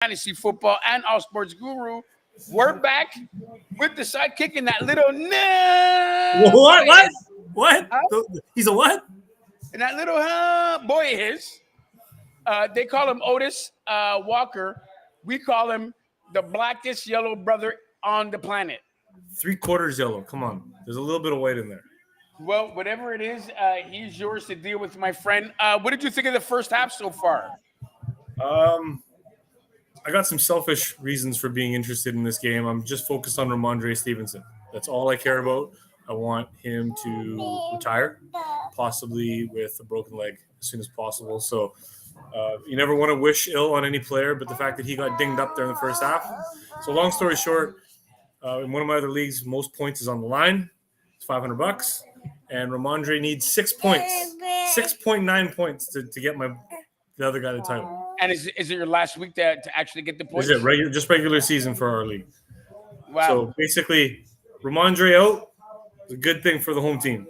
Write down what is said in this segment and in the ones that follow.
Fantasy Football and All Sports Guru. We're back with the sidekick and that little What? He's a what? And that little boy of his. They call him Otis Walker. We call him the blackest yellow brother on the planet. 3/4 yellow. Come on. There's a little bit of white in there. Well, whatever it is, he's yours to deal with, my friend. What did you think of the first half so far? I got some selfish reasons for being interested in this game. I'm just focused on Rhamondre Stevenson. That's all I care about. I want him to retire, possibly with a broken leg as soon as possible. So you never want to wish ill on any player, but the fact that he got dinged up there in the first half. So long story short, in one of my other leagues, most points is on the line. It's $500. And Rhamondre needs 6 points, 6.9 points to get the other guy the title. And is it your last week to actually get the points? Is it just regular season for our league? Wow. So basically, Rhamondre out is a good thing for the home team.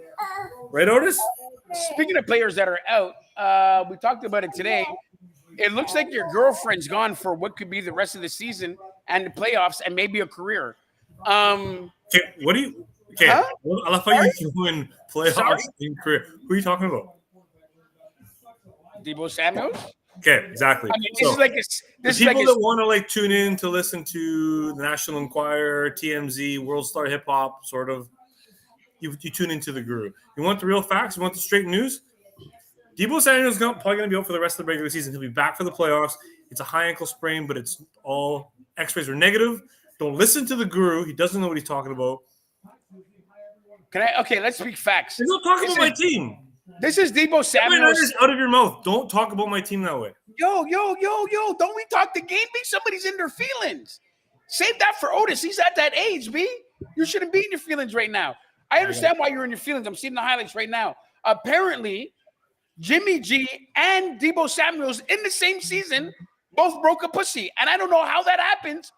Right, Otis? Speaking of players that are out, we talked about it today. It looks like your girlfriend's gone for what could be the rest of the season and the playoffs and maybe a career. Okay, what do you – okay, Huh? I love how you win playoffs in career. Who are you talking about? Deebo Samuels? Okay, exactly. I mean, this is like a, people that want to tune in to listen to the National Enquirer, TMZ, World Star Hip Hop, sort of. You tune into the Guru. You want the real facts? You want the straight news? Deebo Samuel's probably going to be out for the rest of the regular season. He'll be back for the playoffs. It's a high ankle sprain, but it's all X-rays are negative. Don't listen to the Guru. He doesn't know what he's talking about. Okay, let's speak facts. He's not talking about my team. This is Deebo Samuels. Out of your mouth. Don't talk about my team that way. Yo. Don't we talk the game, B? Somebody's in their feelings. Save that for Otis. He's at that age, B. You shouldn't be in your feelings right now. I understand why you're in your feelings. I'm seeing the highlights right now. Apparently, Jimmy G and Deebo Samuels in the same season both broke a pussy. And I don't know how that happens,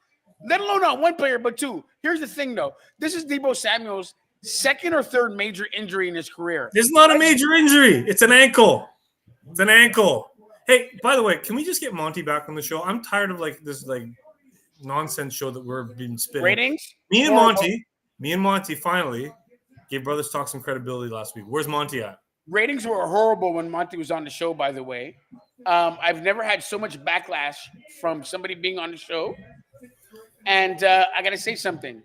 let alone not one player, but two. Here's the thing, though. This is Deebo Samuels' second or third major injury in his career. It's not a major injury. It's an ankle. It's an ankle. Hey, by the way, can we just get Monty back on the show? I'm tired of this nonsense show that we're being spitting. Ratings? Me and Monty finally gave Brothers Talk some credibility last week. Where's Monty at? Ratings were horrible when Monty was on the show, by the way. I've never had so much backlash from somebody being on the show. And I got to say something.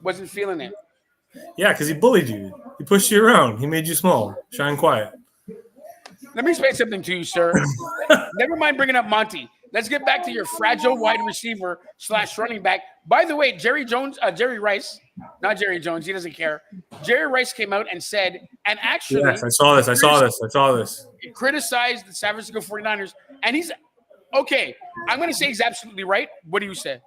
Wasn't feeling it. Yeah, because he bullied you. He pushed you around. He made you small. Shine quiet. Let me explain something to you, sir. Never mind bringing up Monty. Let's get back to your fragile wide receiver / running back. By the way, Jerry Rice, not Jerry Jones. He doesn't care. Jerry Rice came out and said, and actually. Yes, I saw this. He criticized the San Francisco 49ers. And he's, okay, I'm going to say he's absolutely right. What do you say?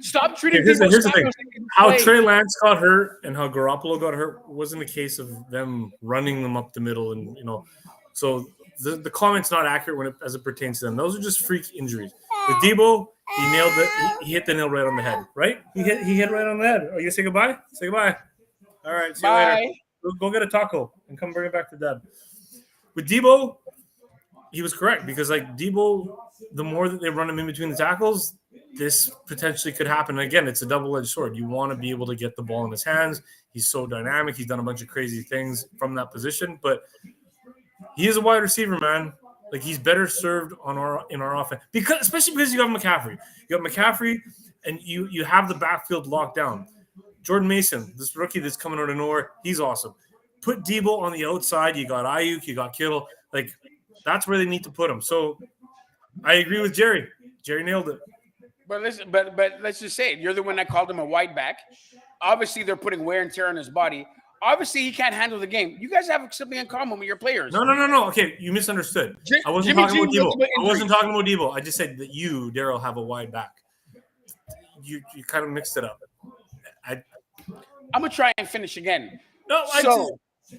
Stop treating here's the thing. How Trey Lance got hurt and how Garoppolo got hurt wasn't a case of them running them up the middle, and so the comment's not accurate as it pertains to them. Those are just freak injuries. With Deebo, he nailed it. He hit the nail right on the head. Right? He hit right on the head. Oh, you gonna say goodbye? Say goodbye. All right. See you later. Go get a taco and come bring it back to Dad. With Deebo, he was correct because Deebo, the more that they run him in between the tackles, this potentially could happen. And again, it's a double-edged sword. You want to be able to get the ball in his hands. He's so dynamic. He's done a bunch of crazy things from that position, but he is a wide receiver, man. He's better served in our offense especially because you have McCaffrey. You got McCaffrey, and you have the backfield locked down. Jordan Mason, this rookie that's coming out of nowhere, he's awesome. Put Deebo on the outside. You got Ayuk. You got Kittle. That's where they need to put him. So I agree with Jerry. Jerry nailed it. But listen, but let's just say it. You're the one that called him a wide back. Obviously, they're putting wear and tear on his body. Obviously, he can't handle the game. You guys have something in common with your players. No. Okay, you misunderstood. I wasn't talking about Deebo. I just said that you, Daryl, have a wide back. You kind of mixed it up. I'm gonna try and finish again. No,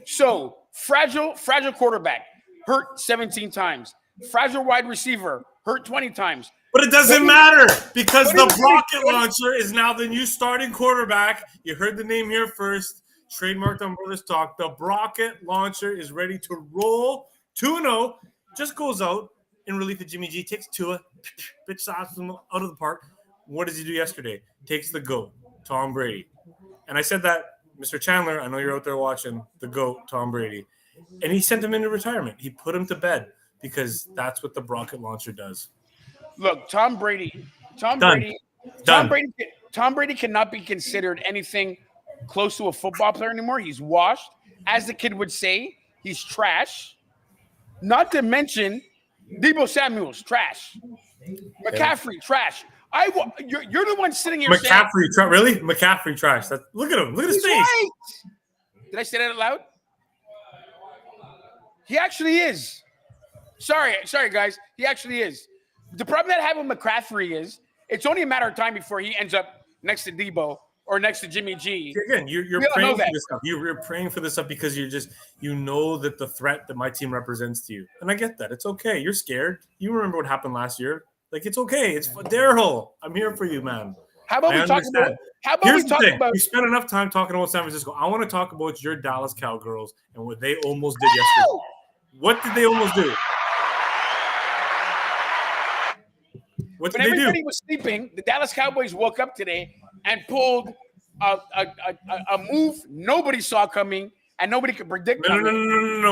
So fragile quarterback, hurt 17 times. Fragile wide receiver, hurt 20 times. But it doesn't matter because the rocket launcher is now the new starting quarterback. You heard the name here first. Trademarked on Brothers Talk. The rocket launcher is ready to roll 2-0. Just goes out in relief of Jimmy G, takes Tua, bitch slaps him out of the park. What does he do yesterday? Takes the GOAT, Tom Brady. And I said that, Mr. Chandler, I know you're out there watching, the GOAT, Tom Brady. And he sent him into retirement. He put him to bed because that's what the rocket launcher does. Look, Tom Brady Done. Tom Brady cannot be considered anything close to a football player anymore. He's washed. As the kid would say, he's trash. Not to mention Deebo Samuel's trash. McCaffrey, trash. You're the one sitting here saying Really? McCaffrey trash. Look at him. Look at his face. Right. Did I say that out loud? He actually is. Sorry, guys. He actually is. The problem that I have with McCaffrey is it's only a matter of time before he ends up next to Deebo or next to Jimmy G. Again, you're praying for this stuff. You're praying for this stuff because you know that the threat that my team represents to you. And I get that. It's okay. You're scared. You remember what happened last year. Like, it's okay. It's Daryl. I'm here for you, man. How about we talk about you spent enough time talking about San Francisco. I want to talk about your Dallas Cowgirls and what they almost did yesterday. What did they almost do? What did when they do? everybody was sleeping, the Dallas Cowboys woke up today and pulled a move nobody saw coming and nobody could predict. No.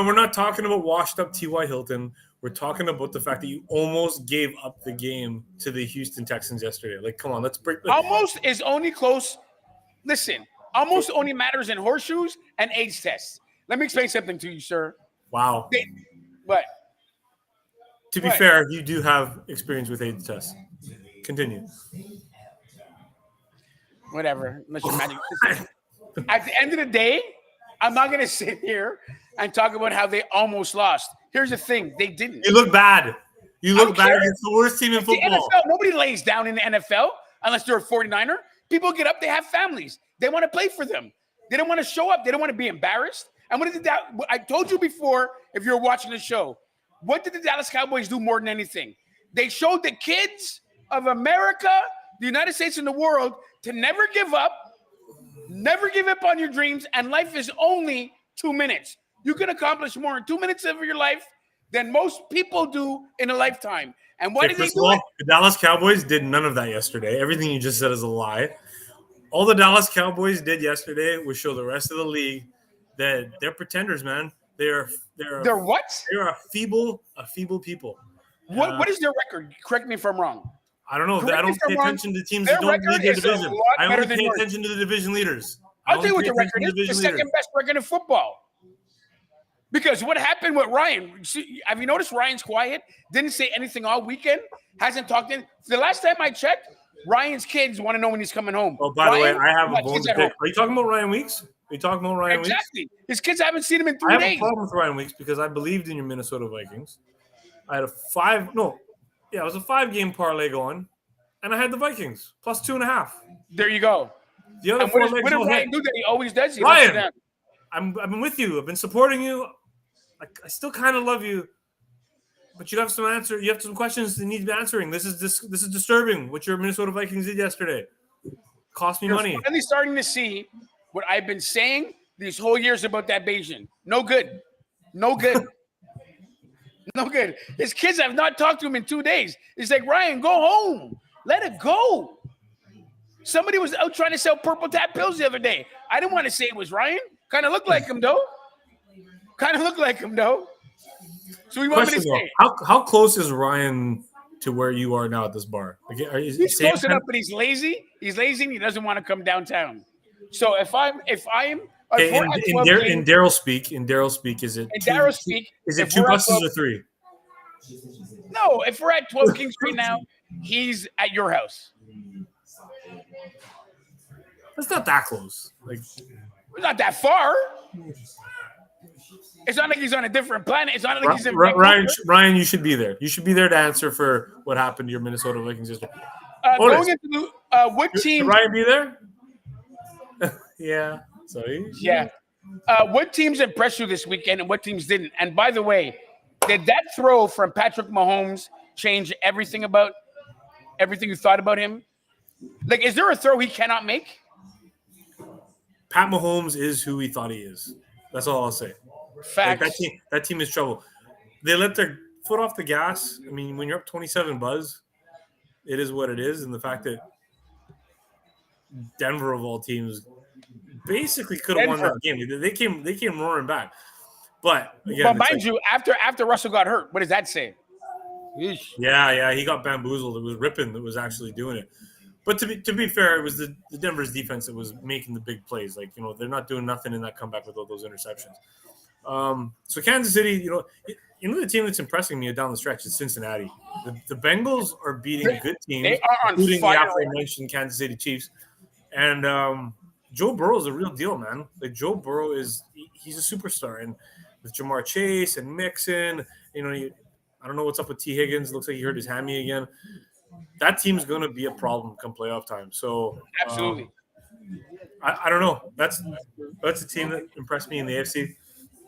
We're not talking about washed up T.Y. Hilton. We're talking about the fact that you almost gave up the game to the Houston Texans yesterday. Like, come on, let's break. Almost is only close. Listen, almost only matters in horseshoes and AIDS tests. Let me explain something to you, sir. Wow. What? To be fair, you do have experience with AIDS tests. Continue. Whatever. Unless you're magic. At the end of the day, I'm not going to sit here and talk about how they almost lost. Here's the thing. They didn't. You look bad. You look bad against the worst team in football. The NFL, nobody lays down in the NFL unless they're a 49er. People get up. They have families. They want to play for them. They don't want to show up. They don't want to be embarrassed. And what did I told you before, if you're watching the show, what did the Dallas Cowboys do more than anything? They showed the kids of America, the United States, and the world to never give up on your dreams, and life is only 2 minutes. You can accomplish more in 2 minutes of your life than most people do in a lifetime. And why did they do it? The Dallas Cowboys did none of that yesterday. Everything you just said is a lie. All the Dallas Cowboys did yesterday was show the rest of the league that they're pretenders, man. They're what? They're a feeble people. What is their record? Correct me if I'm wrong. I don't know. I don't pay attention to teams that don't lead their division. I only pay attention to the division leaders. I'll tell you what the record is. The second best record in football. Because what happened with Ryan? Have you noticed Ryan's quiet? Didn't say anything all weekend. Hasn't talked in. The last time I checked, Ryan's kids want to know when he's coming home. Oh, by the way, I have a bone to pick. Are you talking about Ryan Weeks? Are you talking about Ryan Weeks? Exactly. His kids haven't seen him in 3 days. I have a problem with Ryan Weeks because I believed in your Minnesota Vikings. I had it was a 5-game parlay going, and I had the Vikings plus 2.5. There you go. The other four legs what did Ryan do that he always does? Ryan, I've been with you. I've been supporting you. I still kind of love you, but you have some answer. You have some questions that need to be answering. This is disturbing. What your Minnesota Vikings did yesterday cost me money. You're finally starting to see what I've been saying these whole years about that Bayesian. No good. No good. No good. His kids have not talked to him in 2 days. He's like, Ryan, go home. Let it go. Somebody was out trying to sell purple tap pills the other day. I didn't want to say it was Ryan. Kind of looked like him, though. So we want me to say how close is Ryan to where you are now at this bar? He's close enough, but he's lazy. He's lazy and he doesn't want to come downtown. So if I'm in Daryl speak, is it is it 2 buses or 3? No, if we're at 12 King Street now, he's at your house. That's not that close. It's not that far. It's not like he's on a different planet. It's not like he's in Ryan, you should be there. You should be there to answer for what happened to your Minnesota Vikings yesterday. Going into what team? Should Ryan be there? Yeah. Sorry. Yeah. What teams impressed you this weekend and what teams didn't? And by the way, did that throw from Patrick Mahomes change everything you thought about him? Like, is there a throw he cannot make? Pat Mahomes is who he thought he is. That's all I'll say. Facts. Like that team is trouble. They let their foot off the gas. I mean, when you're up 27 buzz, it is what it is. And the fact that Denver of all teams basically could have won that game. They came roaring back. But again, but mind you, after Russell got hurt, what does that say? Yeesh. Yeah, he got bamboozled. It was Rippon that was actually doing it. But to be fair, it was the Denver's defense that was making the big plays. Like, they're not doing nothing in that comeback with all those interceptions. So Kansas City, the team that's impressing me down the stretch is Cincinnati. The Bengals are beating good teams, They are on including fire. the aforementioned Kansas City Chiefs. And Joe Burrow is a real deal, man. Like, Joe Burrow he's a superstar. And with Jamar Chase and Mixon, I don't know what's up with T. Higgins. It looks like he hurt his hammy again. That team's going to be a problem come playoff time. So Absolutely. I don't know. That's a team that impressed me in the AFC.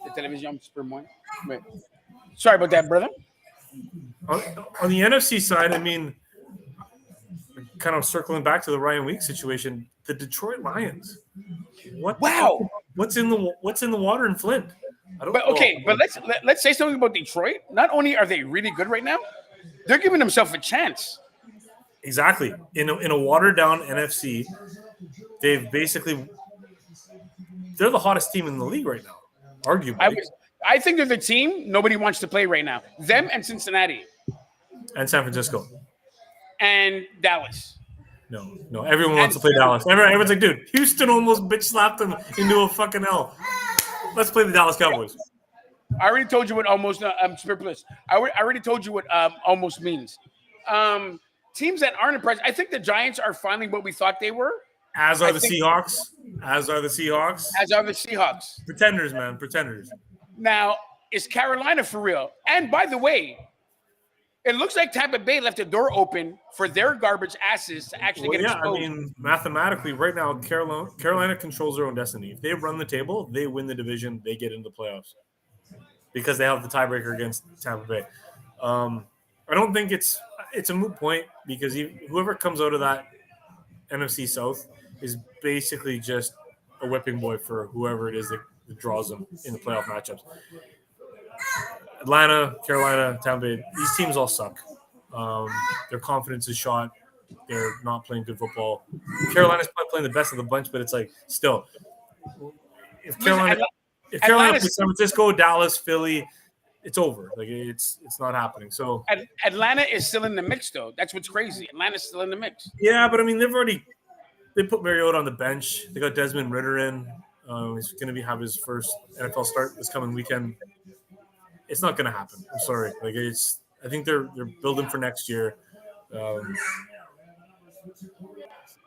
The television super moins. Wait. Sorry about that, brother. On the NFC side, I mean, kind of circling back to the Ryan Weeks situation, the Detroit Lions. Wow. What's in the water in Flint? I don't But know. okay, but let's say something about Detroit. Not only are they really good right now, they're giving themselves a chance. Exactly. In a watered down NFC, they're the hottest team in the league right now, arguably. I think they're the team nobody wants to play right now. Them and Cincinnati And San Francisco. and Dallas. No. Everyone wants to play Dallas. Everyone's like, dude, Houston almost bitch slapped them into a fucking L. Let's play the Dallas Cowboys. I already told you what almost. I'm superfluous. I already told you what almost means. Teams that aren't impressed. I think the Giants are finally what we thought they were. As are the Seahawks. As are the Seahawks. As are the Seahawks. Pretenders, man. Pretenders. Now, is Carolina for real? And by the way, it looks like Tampa Bay left the door open for their garbage asses to actually get exposed. I mean, mathematically, right now, Carolina controls their own destiny. If they run the table, they win the division, they get into the playoffs because they have the tiebreaker against Tampa Bay. I don't think it's a moot point because whoever comes out of that NFC South is basically just a whipping boy for whoever it is that draws them in the playoff matchups. Atlanta, Carolina, Tampa Bay, these teams all suck. Their confidence is shot. They're not playing good football. Carolina's probably playing the best of the bunch, but it's like still. If Carolina plays San Francisco, Dallas, Philly, it's over. Like it's not happening. So Atlanta is still in the mix, though. That's what's crazy. Atlanta's still in the mix. Yeah, but I mean, they put Mariota on the bench. They got Desmond Ridder in. He's going to have his first NFL start this coming weekend. It's not going to happen. I'm sorry. I think they're building for next year.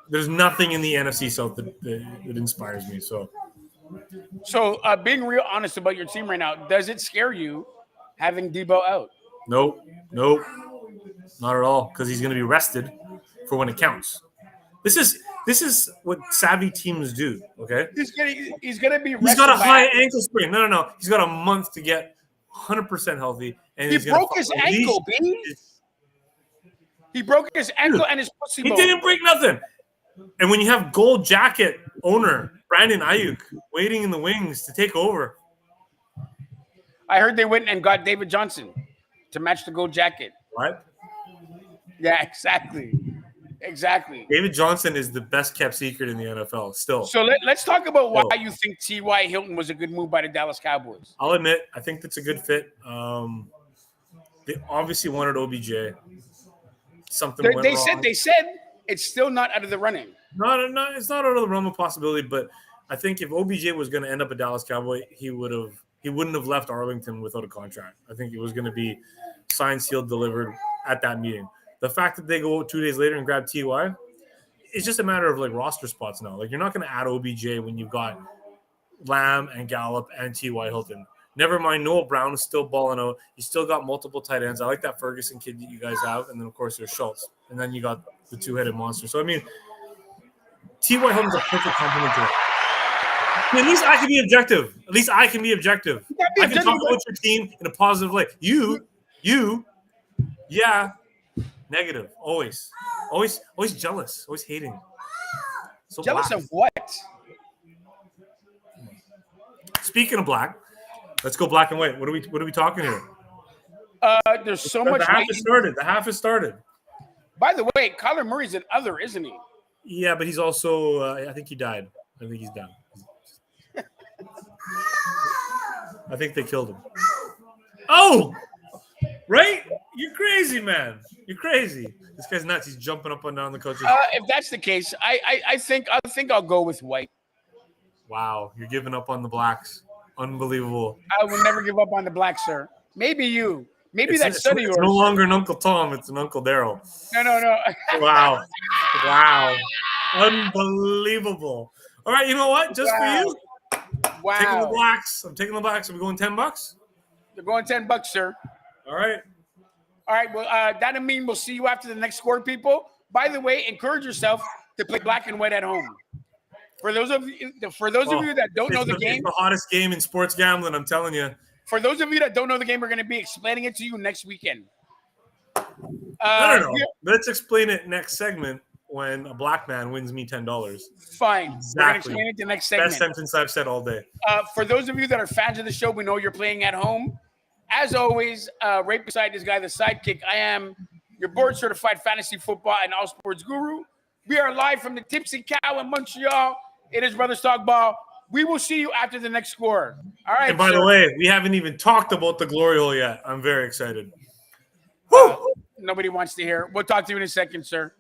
There's nothing in the NFC South that inspires me. So being real honest about your team right now, does it scare you having Debo out? Nope, not at all. Because he's going to be rested for when it counts. This is what savvy teams do. Okay, he's gonna be. He's got a high ankle sprain. No. He's got a month to get 100% healthy, and he broke his ankle, B. He broke his ankle and his pussy bone. He didn't break nothing. And when you have gold jacket owner Brandon Ayuk waiting in the wings to take over, I heard they went and got David Johnson to match the gold jacket. What? Yeah, exactly. David Johnson is the best kept secret in the NFL still. So let's talk about why you think T.Y. Hilton was a good move by the Dallas Cowboys. I'll admit, I think that's a good fit. They obviously wanted OBJ. Something went wrong. They said it's still not out of the running. No, it's not out of the realm of possibility. But I think if OBJ was going to end up a Dallas Cowboy, he wouldn't have left Arlington without a contract. I think it was going to be signed, sealed, delivered at that meeting. The fact that they go 2 days later and grab T.Y., it's just a matter of roster spots now. You're not going to add OBJ when you've got Lamb and Gallup and T.Y. Hilton. Never mind, Noah Brown is still balling out. You still got multiple tight ends. I like that Ferguson kid that you guys have. And then, of course, there's Schultz. And then you got the two-headed monster. So, I mean, T.Y. Hilton's a perfect complement to it. At least I can be objective. I can talk about your team in a positive light. You, yeah, negative. Always jealous. Always hating. So jealous black. of what? Speaking of black, let's go black and white. What are we talking here? There's so The much half weight. has started. The half has started. By the way, Kyler Murray's an other, isn't he? Yeah, but he's also. I think he died. I think he's done. I think they killed him. Oh, right? You're crazy, man. You're crazy. This guy's nuts. He's jumping up and down the coaches. If that's the case, I think I'll go with White. Wow, you're giving up on the blacks. Unbelievable. I will never give up on the black, sir. Maybe you. Maybe It's, that it's, son of it's yours. no longer an Uncle Tom. It's an Uncle Daryl. No. Wow. Wow. Unbelievable. All right, you know what? Just for you, taking the Wow. blacks. I'm taking the blacks. Are we going $10? They're going $10, sir. All right. All right. Well, that'll mean we'll see you after the next score, people. By the way, encourage yourself to play black and white at home. For those of you that don't know the game, it's the hottest game in sports gambling. I'm telling you. for those of you that don't know the game, we're going to be explaining it to you next weekend. I don't know. Let's explain it next segment when a black man wins me $10. Fine. We're going to Exactly. explain it the next Best segment. sentence I've said all day. For those of you that are fans of the show, we know you're playing at home. As always, right beside this guy, the sidekick, I am your board-certified fantasy football and all sports guru. We are live from the Tipsy Cow in Montreal. It is Brothers Talk Ball. We will see you after the next score. All right. And by sir. the way, we haven't even talked about the glory hole yet. I'm very excited. Nobody wants to hear. We'll talk to you in a second, sir.